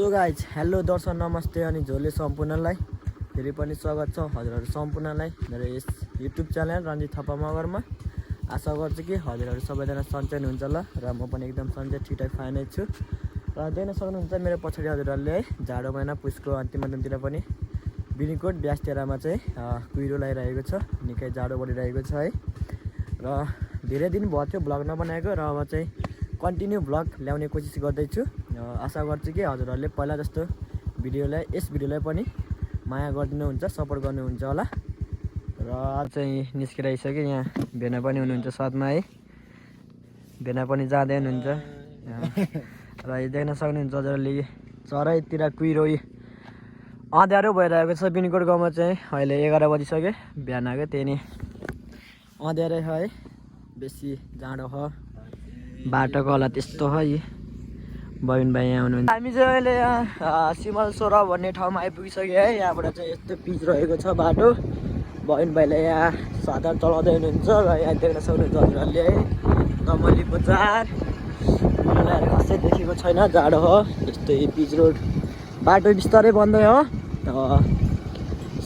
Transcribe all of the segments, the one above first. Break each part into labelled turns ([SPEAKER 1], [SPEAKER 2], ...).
[SPEAKER 1] So guys hello दर्शक नमस्ते अनि झोले सम्पूर्णलाई फेरि पनि स्वागत छ हजुरहरू सम्पूर्णलाई मेरो यस युट्युब च्यानल रञ्जित थापा मगरमा। आशा गर्छु कि हजुरहरू सबैजना सन्चै हुनुहुन्छ ल र म पनि एकदम सन्चै ठिकठाक फाइनै छु। र देख्न सक्नुहुन्छ मेरो पछाडि हजुरहरूले है जाडो महिना पुसको अन्तिम अन्तिमतिर पनि बिनीकोट ब्यासतेरामा चाहिँ कुहिरो लगाइरहेको छ। निकै जाडो बढिरहेको छ है र धेरै दिन भयो थियो भ्लग नबनाएको र अब चाहिँ कन्टिन्यू भ्लग ल्याउने कोसिस गर्दैछु। आशा गर्छु कि हजुरहरूले पहिला जस्तो यस भिडियोलाई पनि माया गरिदिनुहुन्छ, सपोर्ट गर्नुहुन्छ होला। र आज चाहिँ निस्किरहेको यहाँ भेना पनि हुनुहुन्छ साथमा है, भेना पनि जाँदै हुनुहुन्छ र यो देख्न सक्नुहुन्छ हजुरहरूले चराइतिर कुहिरो अँध्यारो भइरहेको छ। बिनीकोट गाउँमा चाहिँ अहिले 11 बजिसक्यो बिहानको, त्यही नै अँध्यारै है, बेसी जाडो हो, बाटोको होला त्यस्तो है। बहिन भाइ यहाँ हुनुहुन्छ। हामी चाहिँ अहिले यहाँ सिमल सोरा भन्ने ठाउँमा आइपुगिसक्यो है। यहाँबाट चाहिँ यस्तो पिच रहेको छ बाटो। बहिन भाइले यहाँ साधन चलाउँदै हुनुहुन्छ र यहाँ देख्न सक्नुहुन्छ हजुरहरूले है दमली बजार मलाई खासै देखेको छैन, जाडो हो यस्तो पिच रोड। बाटो बिस्तारै बन्दै हो,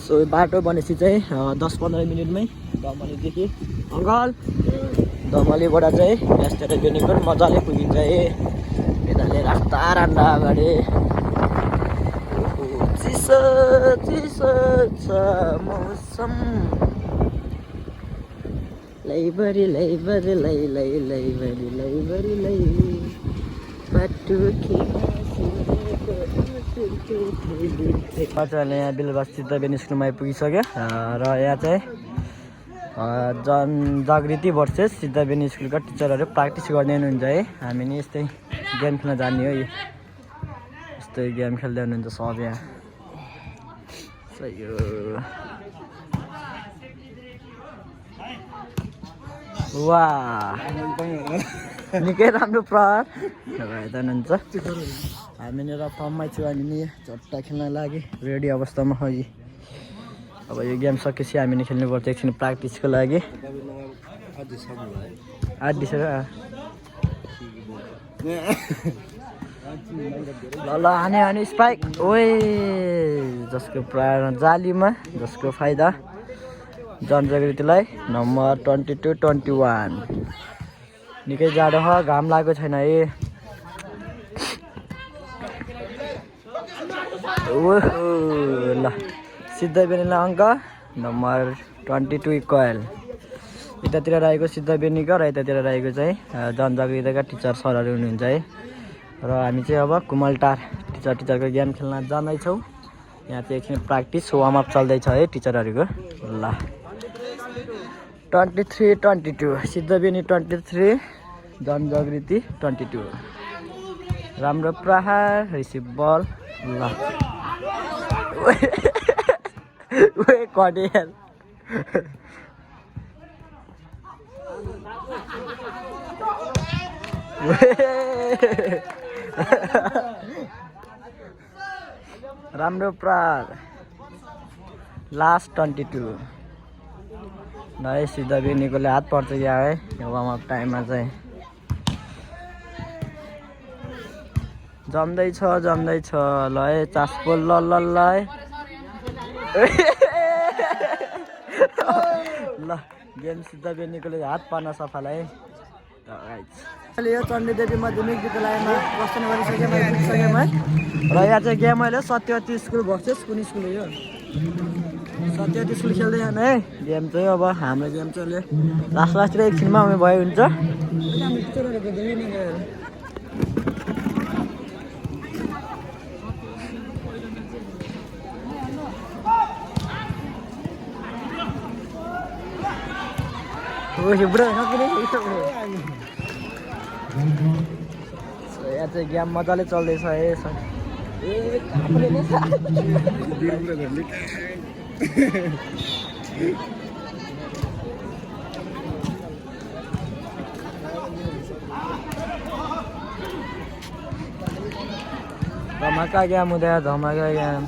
[SPEAKER 1] सो बाटो बनेपछि चाहिँ 10-15 मिनटमै दमलीदेखि अङ्कल दमलीबाट चाहिँ यस्तै बिनीकोट मजाले पुगिन्छ है। यताले रास्ता रान्दा अगाडि चिसो चिसो छ मौसम, लैभरि लैभरि लै लै लैभरि लैभरि लै बाटो बच्चाहरूले यहाँ बिलबस्ती त बेनी स्कुलमा आइपुगिसक्यो र यहाँ चाहिँ जनजागृति वर्सेस सिद्धबेनी स्कुलका टिचरहरू प्र्याक्टिस गर्दै हुनुहुन्छ है। हामी नि यस्तै गेम खेल्न जाने हो, यस्तै गेम खेल्दै हुनुहुन्छ सब यहाँ। वाह निकै राम्रो प्रहार हेर्दै हुनुहुन्छ। हामी नि र फर्ममै छु, हामी नि झट्टा खेल्न लागि रेडी अवस्थामा हो। अब यो गेम सकेपछि हामी नि खेल्नुपर्छ एकछिन प्र्याक्टिसको लागि। ल हाने स्पाइक ओए, जसको प्राय जालीमा जसको फाइदा जनजागृतिलाई नम्बर 22-21। निकै जाडो हो, घाम लागेको छैन है। ल सिद्धबेनीलाई अङ्क नम्बर 22 इक्वल। यतातिर रहेको सिद्धबेनीको र यतातिर रहेको चाहिँ जनजागृतिका टिचर सरहरू हुनुहुन्छ है। र हामी चाहिँ अब कुमलटार टिचरको गेम खेल्न जाँदैछौँ। यहाँ चाहिँ एकछिन प्र्याक्टिस वार्मअप चल्दैछ है टिचरहरूको। ल 23-22 सिद्धबेनी 23 जनजागृति 22। राम्रो प्रहार, रिसिभ बल। ल कटेल राम्रो प्रहार। लास्ट 22 न सिद्धबेनीकोले हात पर्छ क्या है वार्मअप टाइममा चाहिँ। जम्दैछ ल है चासपोल ल ल गेम सिद्धबेनीकोले हात पार्न सफालाई है। अहिले यो चण्डीदेवी माध्यमिक विद्यालयमा प्रस्थान गरिसकेँ है। र यहाँ चाहिँ गेम अहिले सत्यवती स्कुल भर्सेस कुन स्कुल हो यो, सत्यवती स्कुल खेल्दै जाने है गेम चाहिँ। अब हाम्रो गेम चाहिँ अहिले लास्टतिर एकछिनमा आउने भयो हुन्छ। यहाँ चाहिँ गेम मजाले चल्दैछ है। धमाका गेम हुँदै धमाका गेम।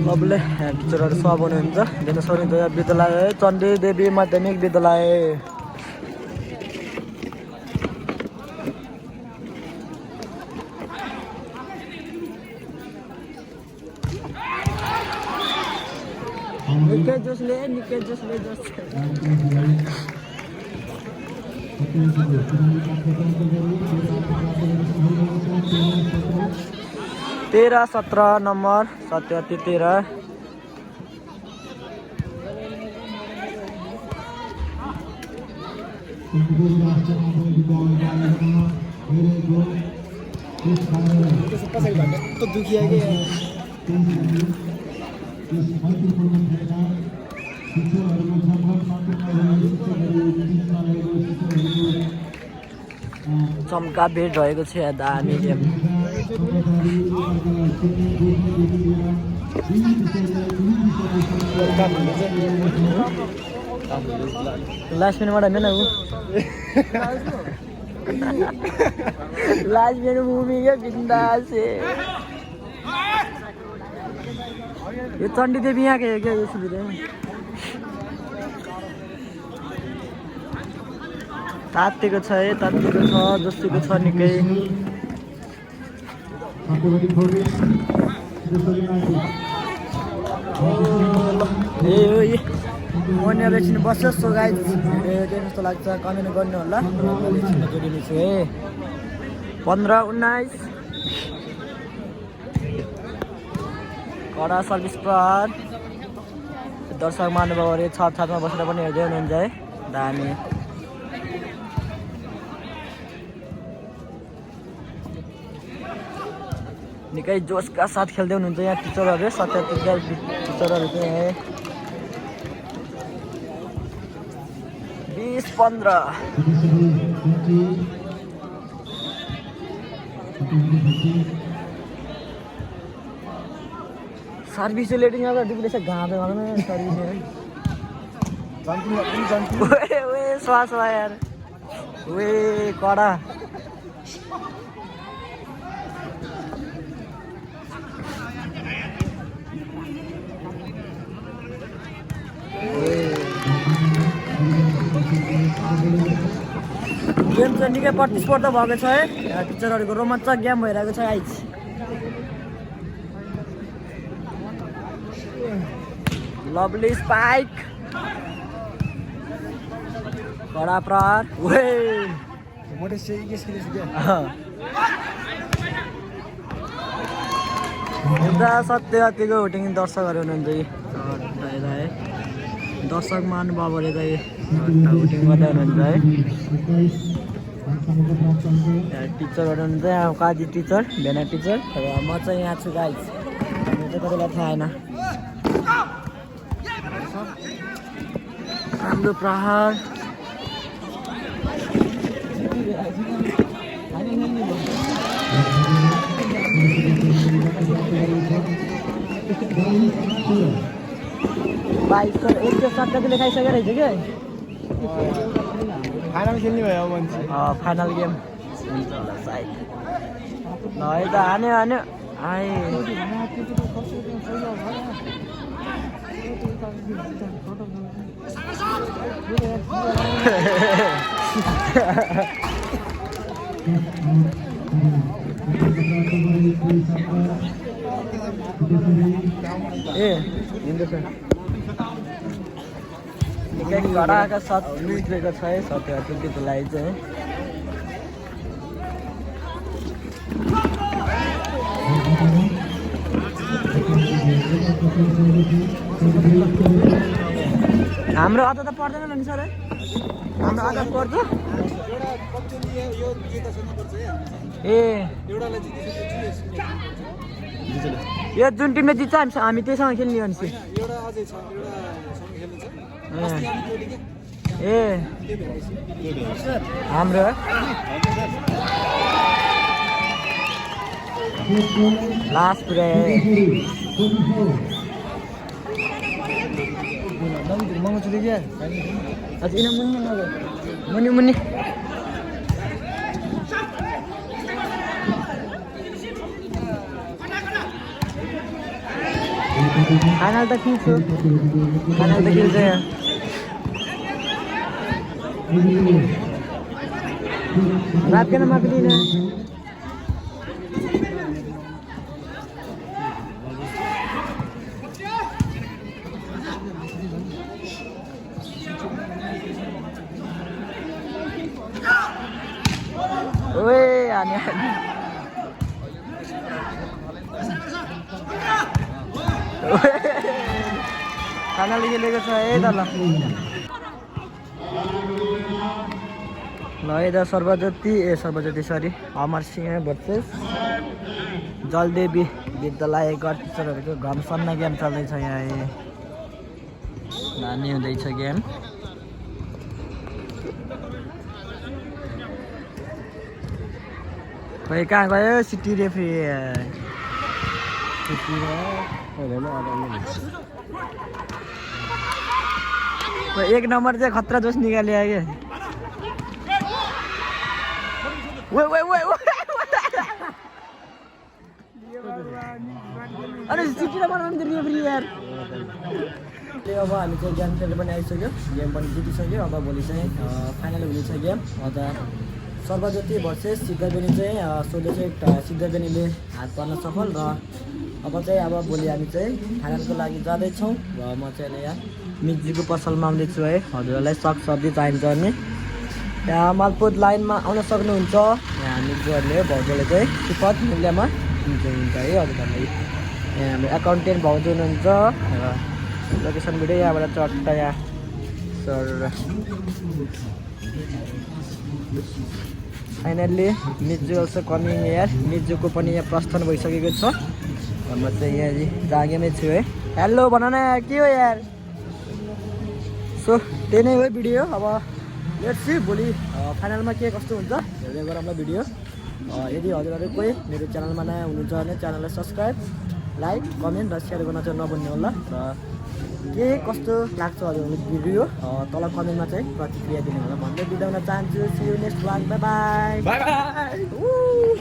[SPEAKER 1] सबले टिचरहरू सब हुनुहुन्छ दिन सौर्योदय विद्यालय चण्डी देवी माध्यमिक विद्यालय निकै जोसले जोस 13-17 नम्बर सत्यवती 13 चम्का भेट रहेको छ दामी गेम लास्ट मिनटबाट होइन ऊ लास्ट मिनट मुभी क्या बिन्दास यो चण्डी देवी यहाँकै हो क्या यो सुविधा तात्तिको छ है तात्तिको छ जस्तीको छ निकै ए मोनिया बेच्नु बस्छ सो गाइज के कस्तो लाग्छ कमेन्ट गर्नु होला बेच्नु जोडिने छु है 15-19 कडा सर्भिस प्रहार दर्शक महानुभावहरू छापमा बसेर पनि हेर्दै हुनुहुन्छ है दामी निकै जोसका साथ खेल्दै हुनुहुन्छ यहाँ टिचरहरू सत्यवती टिचरहरू चाहिँ है 20-15 सर्भिस लेटिङ अगर डिप्रेस गाँदै गर्नु सर्भिस ओए स्वास यार ओए कडा गेम चाहिँ निकै प्रतिस्पर्धा भएको छ है टिचरहरूको रोमाञ्चक गेम भइरहेको छ आइज लभली स्पाइक कडा प्रहार यता सत्यवतीको हुटिङ दर्शकहरू हुनुहुन्छ है दर्शक महानुभावहरू चाहिँ हुटिङ गर्दै हुनुहुन्छ है टिचरहरू हुनुहुन्छ यहाँ काजी टिचर भेना टिचर र म चाहिँ यहाँ छु गाइज हामी चाहिँ तपाईँलाई थाहा छैन राम्रो प्रहार बाइस एक त्यो सट्टाले खाइसकेको रहेछ क्या फाइनल खेल्ने भयो मान्छे फाइनल गेम हुन्छ होला सायद ल है त हान्यो आए ए हिँड्दैछ निकै कडाका साथ निस्केको छ है सत्यवती विद्यालय चाहिँ हाम्रो अझ त पर्दैन नि सर है हाम्रो अझ पर्छ ए यो जुन टिमले जित्छ हामी त्यहीसँग खेल्ने हो नि ए हाम्रो लास्ट पुऱ्याए मगाउँछु क्या हजुर किन मुनि मुनि फाइनल त खेल्छु फाइनल त खेल्छ रात किन माग्दिन ओए आने फाइनल खेलेको छ है त ल है त सर्वज्योति सरी अमर सिंह भर्सेस जलदेवी विद्यालय टिचरहरूको घमसन्न गेम चल्दैछ यहाँ नानी हुँदैछ गेम खोइ कहाँ गयो सिटी रेफ्री एक नम्बर चाहिँ खतरा जोस निकाल्यो क्या अरे सिटीलाई बनाउनु त रेफ्री यार अब हामी चाहिँ गेम खेल्नु पनि आइसक्यो गेम पनि जितिसक्यो अब भोलि चाहिँ फाइनल हुनेछ गेम अन्त सर्वज्योति भर्सेस सिद्धबेनी चाहिँ सोले चाहिँ सिद्धबेनीले हात पार्न सफल र अब भोलि हामी चाहिँ फाइनलको लागि जाँदैछौँ र म चाहिँ यहाँ मिर्जीको पसलमा आउँदैछु है हजुरहरूलाई सागसब्जी चाहिन्छ भने यहाँ मालपोत लाइनमा आउन सक्नुहुन्छ यहाँ मिर्जीहरूले भाउजूले चाहिँ सिफत मूल्यमा हुन्छ है हजुरहरूलाई यहाँ हाम्रो एकाउन्टेन्ट भाउजू हुनुहुन्छ र लोकेसन भिडियो यहाँबाट चट्ट यहाँ सर फाइनल्ली मिर्जु अल्सो कमिङ यार मिर्जुको पनि यहाँ प्रस्थान भइसकेको छ म चाहिँ यहाँ जागेमै छु है हेलो भन न यार के हो यार सो त्यही नै हो भिडियो अब लेट्स सी भोलि फाइनलमा के कस्तो हुन्छ हेर्दै गरौँला भिडियो यदि हजुरहरू कोही मेरो च्यानलमा नयाँ हुनुहुन्छ भने च्यानललाई सब्सक्राइब लाइक कमेन्ट र सेयर गर्न चाहिँ नभुल्नु होला र के कस्तो लाग्छ हजुरहरू भिडियो तल कमेन्टमा चाहिँ प्रतिक्रिया दिनु होला भन्दै बिदा हुन चाहन्छु see you next blog bye by